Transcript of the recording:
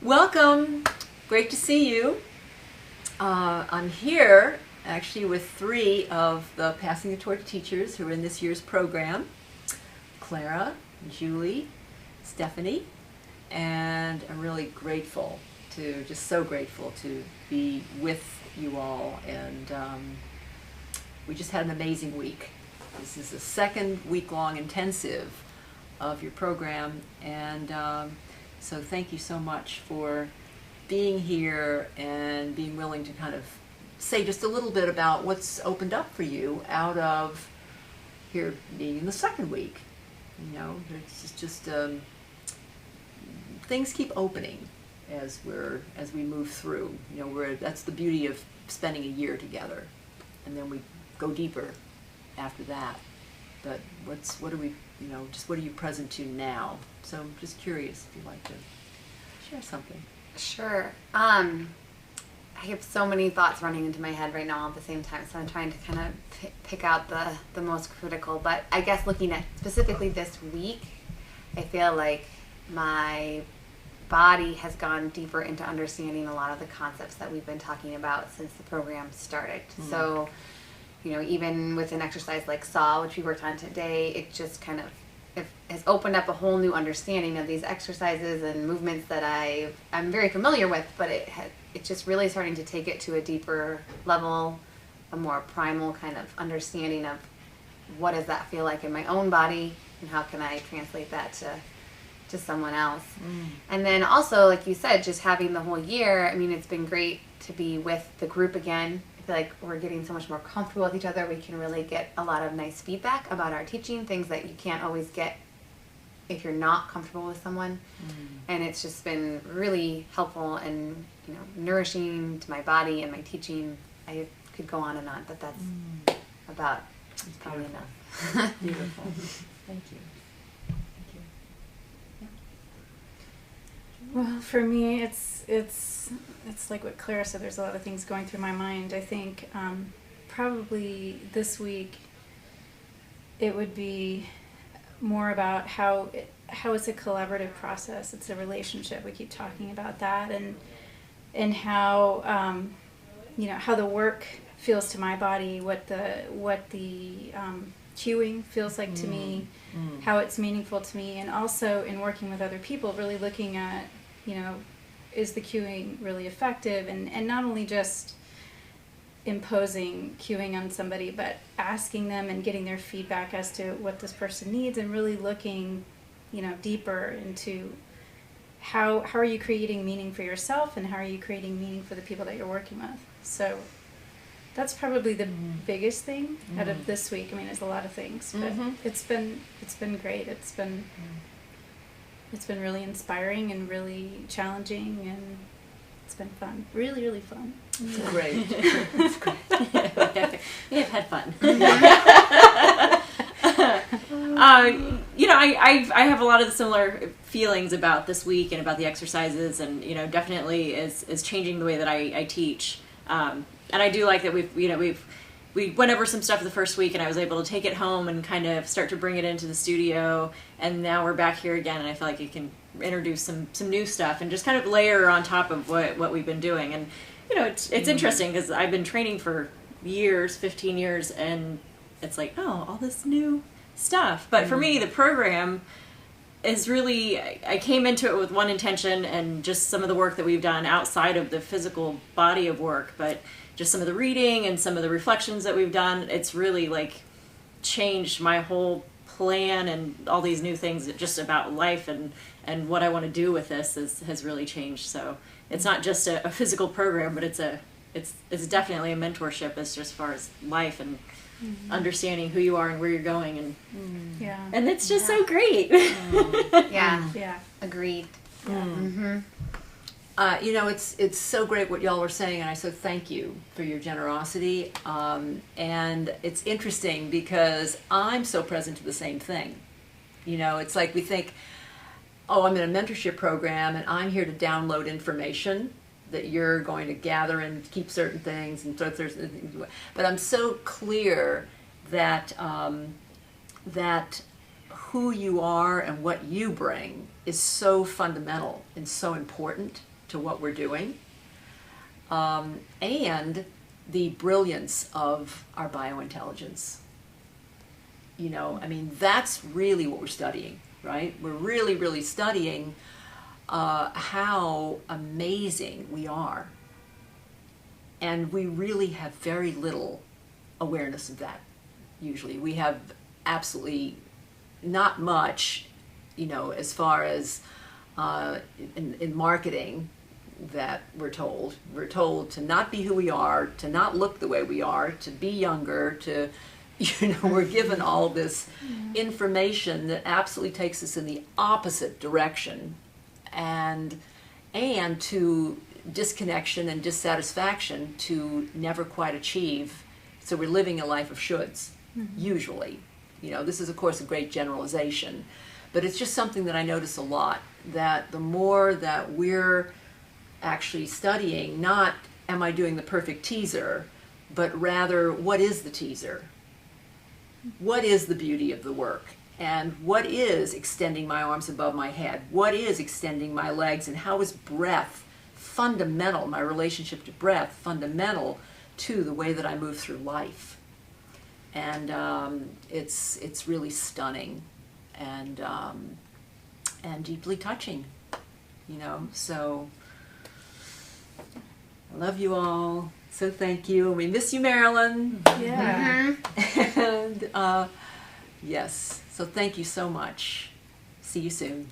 Welcome. Great to see you. I'm here actually with 3 of the Passing the Torch teachers who are in this year's program. Clara, Julie, Stefannie, and I'm really grateful so grateful to be with you all, and we just had an amazing week. This is the second week-long intensive of your program, and so thank you so much for being here and being willing to kind of say just a little bit about what's opened up for you out of here being in the second week. You know, it's just things keep opening as we move through. You know, that's the beauty of spending a year together, and then we go deeper after that. But what are you present to now? So I'm just curious if you'd like to share something. Sure. I have so many thoughts running into my head right now all at the same time, so I'm trying to kind of pick out the most critical. But I guess looking at specifically this week, I feel like my body has gone deeper into understanding a lot of the concepts that we've been talking about since the program started. Mm. So, you know, even with an exercise like SAW, which we worked on today, it just kind of has opened up a whole new understanding of these exercises and movements that I'm very familiar with, but it's just really starting to take it to a deeper level, a more primal kind of understanding of what does that feel like in my own body, and how can I translate that to someone else. Mm. And then also, like you said, just having the whole year, I mean, it's been great to be with the group again. I feel like we're getting so much more comfortable with each other. We can really get a lot of nice feedback about our teaching, things that you can't always get if you're not comfortable with someone. Mm. And it's just been really helpful and, you know, nourishing to my body and my teaching. I could go on and on, but that's about probably enough. Beautiful. Thank you. Well, for me, it's like what Clara said. There's a lot of things going through my mind. I think probably this week it would be more about how it's a collaborative process. It's a relationship. We keep talking about that, and how how the work feels to my body, what the cueing feels like to me, how it's meaningful to me, and also in working with other people, really looking at, you know, is the cueing really effective, and not only just imposing cueing on somebody, but asking them and getting their feedback as to what this person needs, and really looking, you know, deeper into how are you creating meaning for yourself, and how are you creating meaning for the people that you're working with. So that's probably the biggest thing out of this week. I mean, there's a lot of things, but it's been great. It's been really inspiring and really challenging, and it's been fun. Really, really fun. It's great. It's great. We have had fun. I have a lot of the similar feelings about this week and about the exercises, and, you know, definitely is changing the way that I teach. And I do like that we went over some stuff the first week, and I was able to take it home and kind of start to bring it into the studio, and now we're back here again, and I feel like you can introduce some new stuff and just kind of layer on top of what we've been doing. And, you know, it's interesting because I've been training for years, 15 years, and it's like, oh, all this new stuff. But for me, the program is really, I came into it with one intention, and just some of the work that we've done outside of the physical body of work, but just some of the reading and some of the reflections that we've done, it's really like changed my whole plan, and all these new things just about life and what I want to do with this has really changed. So it's not just a physical program, but it's definitely a mentorship as far as life and understanding who you are and where you're going, and and it's just so great. Yeah, agreed. You know, it's so great what y'all are saying, and I so thank you for your generosity. And it's interesting because I'm so present to the same thing. You know, it's like we think, oh, I'm in a mentorship program, and I'm here to download information that you're going to gather and keep certain things and throw certain things away. But I'm so clear that that who you are and what you bring is so fundamental and so important to what we're doing, and the brilliance of our biointelligence. You know, I mean, that's really what we're studying, right? We're really, really studying how amazing we are. And we really have very little awareness of that, usually. We have absolutely not much, you know, as far as in marketing that we're told. We're told to not be who we are, to not look the way we are, to be younger, to, you know, we're given all this information that absolutely takes us in the opposite direction, and to disconnection and dissatisfaction to never quite achieve. So we're living a life of shoulds, usually. You know, this is of course a great generalization, but it's just something that I notice a lot, that the more that we're actually studying, not am I doing the perfect teaser, but rather what is the teaser? What is the beauty of the work? And what is extending my arms above my head? What is extending my legs? And how is breath fundamental, my relationship to breath, fundamental to the way that I move through life? And it's really stunning and deeply touching, you know. So I love you all. So thank you. We miss you, Marilyn. Yeah. And yes, so thank you so much. See you soon.